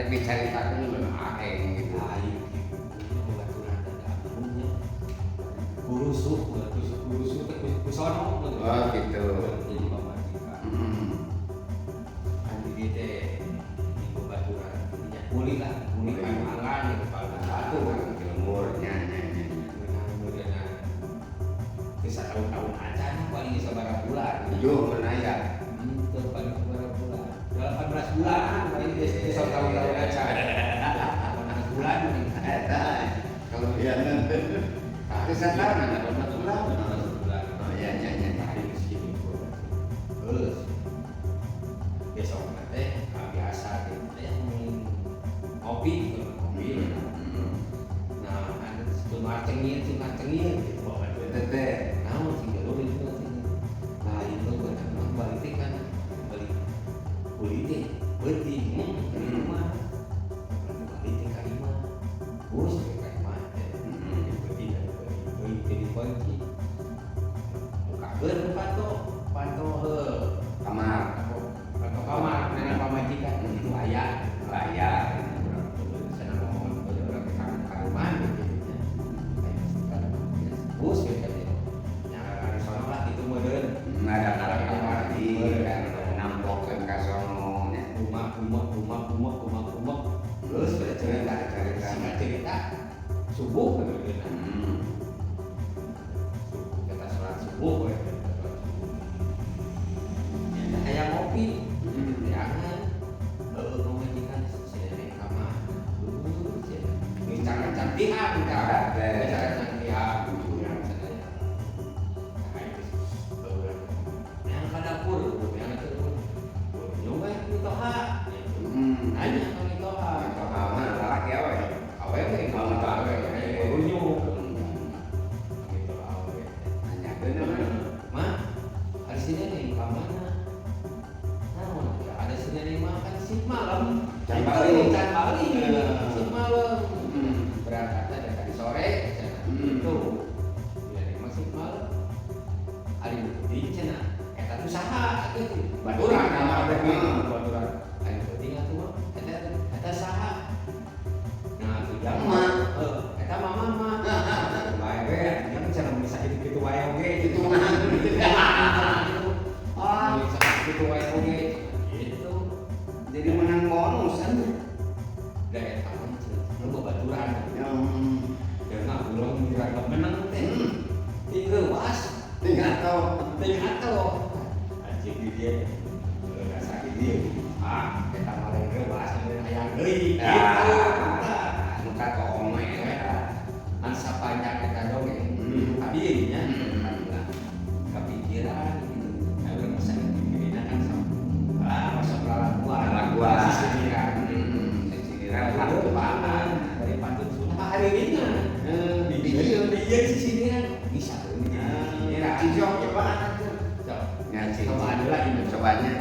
diceritakan aing gitu. Kurusuk kusono Oh gitu. jadi pamajikan. Nanti dia teh di bebaturan jadinya kuli pangangan gitu pada satu Umurnya kemudian bisa tahun-tahun acan paling bisa berapa bulan yo menaya. itu paling berapa bulan 18 bulan paling bisa tahun-tahun acan 18 bulan Kalau dia bisa tahu nggak 18 bulan. Oh iya. Terus besok nanti biasa gitu ya kopi. Nah ada cuma cengir gitu bawa Teteh. namun sih jalur itu sini. Nah itu kan balik kan balik kulit berarti rumah balik ke rumah bos ke rumah jadi kunci buka pantau kamar dengan pamajikan itu ayah senang ngomong orang ke rumah gitu bos kayak gitu yang ada sono lah itu modern Ada kamar di nampok ke kasono. rumah terus cerita subuh kita sholat subuh kayak ngopi jangan pemajikan sini kamar bicara cantikan yang ke dapur yang ke nyoba itu toha nanya kalau itu toha awewe kalau itu awewe runyu gitu awewe mah hari sini nih kamana ada sini nih makan sip malam Can Bali. sip malam berangkat dari sore itu ya memang sip malam hari di cina eta tuh saha gitu baturan kamar baturan hari penting atuh eta saha nah tuh jangan eta mama bae we jangan cara bisa gitu wae oge gitu bisa gitu wae oge gitu Jadi menang bonus kan? daya tahan lu baturan ya nggak belum kira menang teh tinggal was Tinggal tahu. anjing di dia nggak sakit dia kita malah was ayam deui gitu Muka kokong kan sapanjang kita dongeng tadi nya kepikiran gitu kalau masa ini kan masa pelakuan sisiran dari pantun Sunda hari ini dia sisiran bisa Cijok coba. coba ada lagi Cobanya.